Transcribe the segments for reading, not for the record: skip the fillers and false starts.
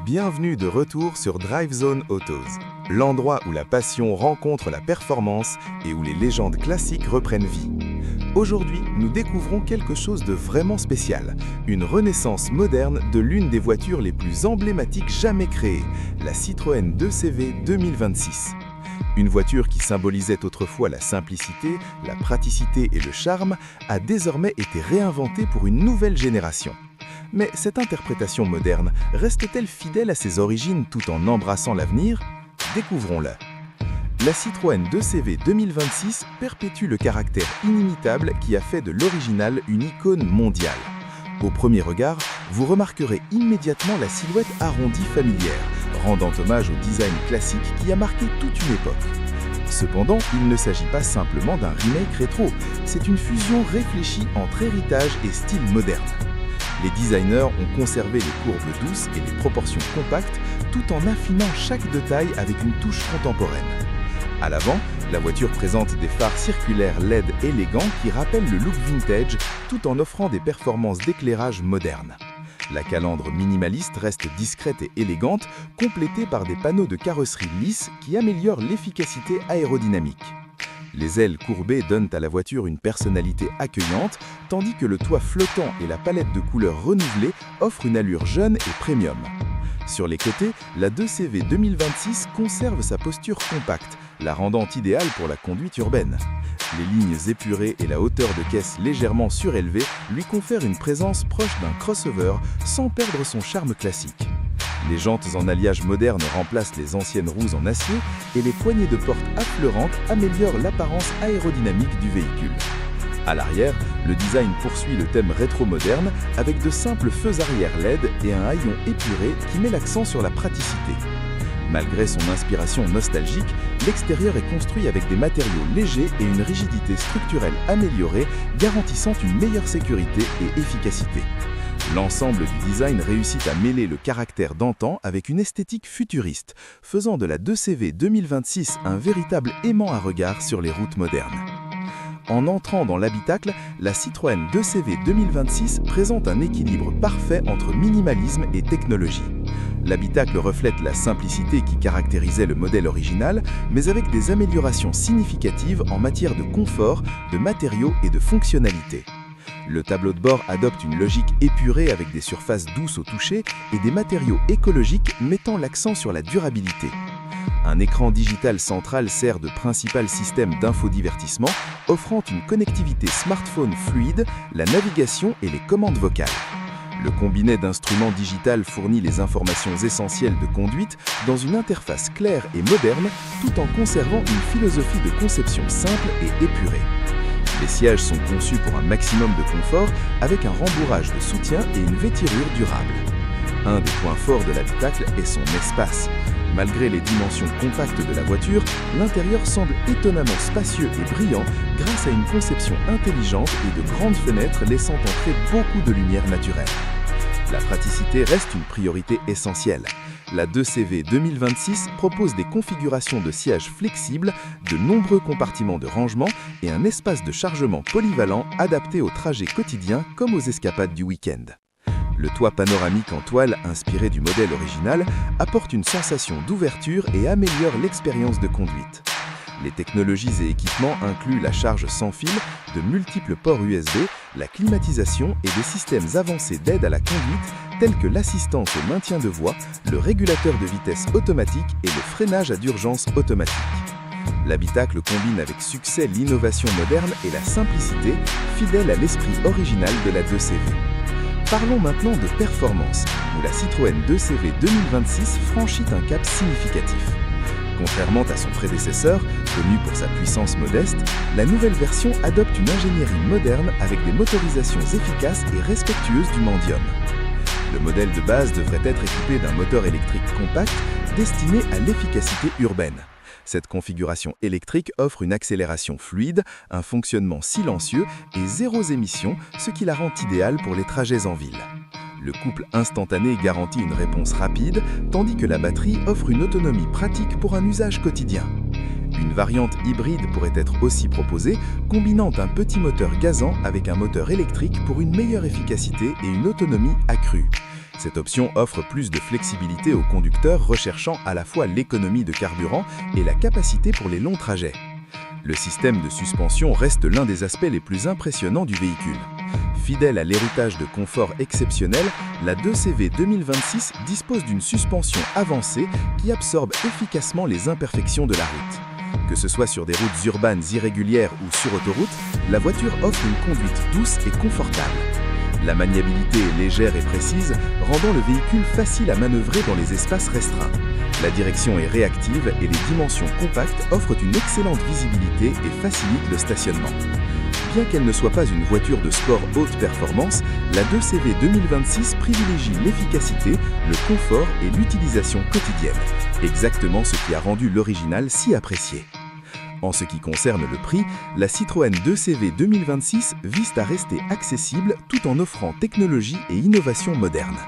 Bienvenue de retour sur Drive Zone Autos, l'endroit où la passion rencontre la performance et où les légendes classiques reprennent vie. Aujourd'hui, nous découvrons quelque chose de vraiment spécial, une renaissance moderne de l'une des voitures les plus emblématiques jamais créées, la Citroën 2CV 2026. Une voiture qui symbolisait autrefois la simplicité, la praticité et le charme a désormais été réinventée pour une nouvelle génération. Mais cette interprétation moderne reste-t-elle fidèle à ses origines tout en embrassant l'avenir? Découvrons-le. La Citroën 2CV 2026 perpétue le caractère inimitable qui a fait de l'original une icône mondiale. Au premier regard, vous remarquerez immédiatement la silhouette arrondie familière, rendant hommage au design classique qui a marqué toute une époque. Cependant, il ne s'agit pas simplement d'un remake rétro, c'est une fusion réfléchie entre héritage et style moderne. Les designers ont conservé les courbes douces et les proportions compactes, tout en affinant chaque détail avec une touche contemporaine. À l'avant, la voiture présente des phares circulaires LED élégants qui rappellent le look vintage, tout en offrant des performances d'éclairage modernes. La calandre minimaliste reste discrète et élégante, complétée par des panneaux de carrosserie lisses qui améliorent l'efficacité aérodynamique. Les ailes courbées donnent à la voiture une personnalité accueillante, tandis que le toit flottant et la palette de couleurs renouvelées offrent une allure jeune et premium. Sur les côtés, la 2CV 2026 conserve sa posture compacte, la rendant idéale pour la conduite urbaine. Les lignes épurées et la hauteur de caisse légèrement surélevée lui confèrent une présence proche d'un crossover sans perdre son charme classique. Les jantes en alliage moderne remplacent les anciennes roues en acier et les poignées de porte affleurantes améliorent l'apparence aérodynamique du véhicule. À l'arrière, le design poursuit le thème rétro-moderne avec de simples feux arrière LED et un haillon épuré qui met l'accent sur la praticité. Malgré son inspiration nostalgique, l'extérieur est construit avec des matériaux légers et une rigidité structurelle améliorée, garantissant une meilleure sécurité et efficacité. L'ensemble du design réussit à mêler le caractère d'antan avec une esthétique futuriste, faisant de la 2CV 2026 un véritable aimant à regard sur les routes modernes. En entrant dans l'habitacle, la Citroën 2CV 2026 présente un équilibre parfait entre minimalisme et technologie. L'habitacle reflète la simplicité qui caractérisait le modèle original, mais avec des améliorations significatives en matière de confort, de matériaux et de fonctionnalité. Le tableau de bord adopte une logique épurée avec des surfaces douces au toucher et des matériaux écologiques mettant l'accent sur la durabilité. Un écran digital central sert de principal système d'infodivertissement, offrant une connectivité smartphone fluide, la navigation et les commandes vocales. Le combiné d'instruments digital fournit les informations essentielles de conduite dans une interface claire et moderne, tout en conservant une philosophie de conception simple et épurée. Les sièges sont conçus pour un maximum de confort avec un rembourrage de soutien et une vêtirure durable. Un des points forts de l'habitacle est son espace. Malgré les dimensions compactes de la voiture, l'intérieur semble étonnamment spacieux et brillant grâce à une conception intelligente et de grandes fenêtres laissant entrer beaucoup de lumière naturelle. La praticité reste une priorité essentielle. La 2CV 2026 propose des configurations de sièges flexibles, de nombreux compartiments de rangement et un espace de chargement polyvalent adapté aux trajets quotidiens comme aux escapades du week-end. Le toit panoramique en toile, inspiré du modèle original, apporte une sensation d'ouverture et améliore l'expérience de conduite. Les technologies et équipements incluent la charge sans fil, de multiples ports USB, la climatisation et des systèmes avancés d'aide à la conduite tels que l'assistance au maintien de voie, le régulateur de vitesse automatique et le freinage à d'urgence automatique. L'habitacle combine avec succès l'innovation moderne et la simplicité, fidèle à l'esprit original de la 2CV. Parlons maintenant de performance, où la Citroën 2CV 2026 franchit un cap significatif. Contrairement à son prédécesseur, connu pour sa puissance modeste, la nouvelle version adopte une ingénierie moderne avec des motorisations efficaces et respectueuses du Mandium. Le modèle de base devrait être équipé d'un moteur électrique compact destiné à l'efficacité urbaine. Cette configuration électrique offre une accélération fluide, un fonctionnement silencieux et zéro émission, ce qui la rend idéale pour les trajets en ville. Le couple instantané garantit une réponse rapide, tandis que la batterie offre une autonomie pratique pour un usage quotidien. Une variante hybride pourrait être aussi proposée, combinant un petit moteur gazant avec un moteur électrique pour une meilleure efficacité et une autonomie accrue. Cette option offre plus de flexibilité aux conducteurs recherchant à la fois l'économie de carburant et la capacité pour les longs trajets. Le système de suspension reste l'un des aspects les plus impressionnants du véhicule. Fidèle à l'héritage de confort exceptionnel, la 2CV 2026 dispose d'une suspension avancée qui absorbe efficacement les imperfections de la route. Que ce soit sur des routes urbaines irrégulières ou sur autoroute, la voiture offre une conduite douce et confortable. La maniabilité est légère et précise, rendant le véhicule facile à manœuvrer dans les espaces restreints. La direction est réactive et les dimensions compactes offrent une excellente visibilité et facilitent le stationnement. Bien qu'elle ne soit pas une voiture de sport haute performance, la 2CV 2026 privilégie l'efficacité, le confort et l'utilisation quotidienne. Exactement ce qui a rendu l'original si apprécié. En ce qui concerne le prix, la Citroën 2CV 2026 vise à rester accessible tout en offrant technologie et innovation modernes.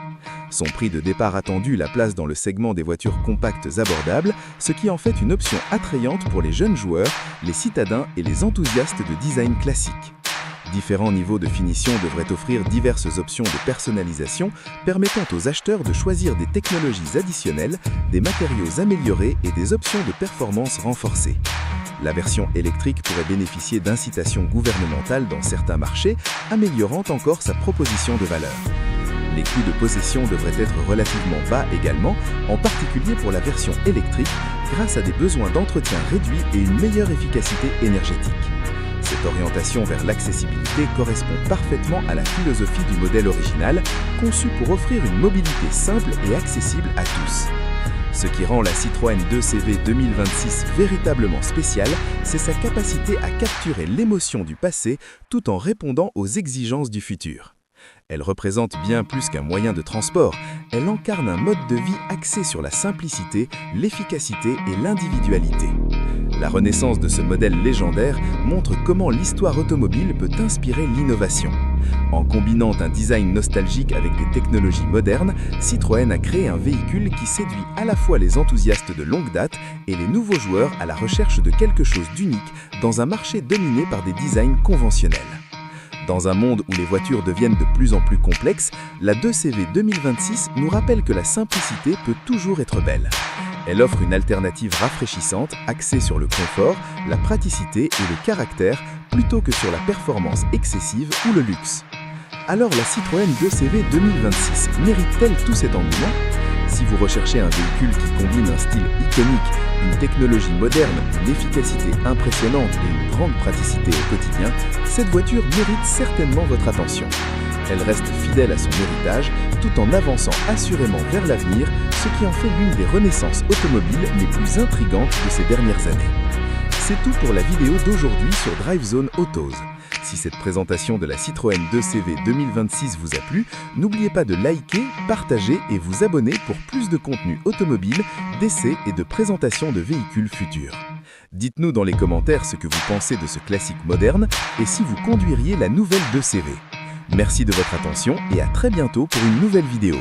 Son prix de départ attendu la place dans le segment des voitures compactes abordables, ce qui en fait une option attrayante pour les jeunes joueurs, les citadins et les enthousiastes de design classique. Différents niveaux de finition devraient offrir diverses options de personnalisation, permettant aux acheteurs de choisir des technologies additionnelles, des matériaux améliorés et des options de performance renforcées. La version électrique pourrait bénéficier d'incitations gouvernementales dans certains marchés, améliorant encore sa proposition de valeur. Les coûts de possession devraient être relativement bas également, en particulier pour la version électrique, grâce à des besoins d'entretien réduits et une meilleure efficacité énergétique. Cette orientation vers l'accessibilité correspond parfaitement à la philosophie du modèle original, conçu pour offrir une mobilité simple et accessible à tous. Ce qui rend la Citroën 2CV 2026 véritablement spéciale, c'est sa capacité à capturer l'émotion du passé tout en répondant aux exigences du futur. Elle représente bien plus qu'un moyen de transport, elle incarne un mode de vie axé sur la simplicité, l'efficacité et l'individualité. La renaissance de ce modèle légendaire montre comment l'histoire automobile peut inspirer l'innovation. En combinant un design nostalgique avec des technologies modernes, Citroën a créé un véhicule qui séduit à la fois les enthousiastes de longue date et les nouveaux joueurs à la recherche de quelque chose d'unique dans un marché dominé par des designs conventionnels. Dans un monde où les voitures deviennent de plus en plus complexes, la 2CV 2026 nous rappelle que la simplicité peut toujours être belle. Elle offre une alternative rafraîchissante axée sur le confort, la praticité et le caractère plutôt que sur la performance excessive ou le luxe. Alors la Citroën 2CV 2026 mérite-t-elle tout cet engouement ? Si vous recherchez un véhicule qui combine un style iconique, une technologie moderne, une efficacité impressionnante et une grande praticité au quotidien, cette voiture mérite certainement votre attention. Elle reste fidèle à son héritage, tout en avançant assurément vers l'avenir, ce qui en fait l'une des renaissances automobiles les plus intrigantes de ces dernières années. C'est tout pour la vidéo d'aujourd'hui sur DriveZone Autos. Si cette présentation de la Citroën 2CV 2026 vous a plu, n'oubliez pas de liker, partager et vous abonner pour plus de contenu automobile, d'essais et de présentation de véhicules futurs. Dites-nous dans les commentaires ce que vous pensez de ce classique moderne et si vous conduiriez la nouvelle 2CV. Merci de votre attention et à très bientôt pour une nouvelle vidéo.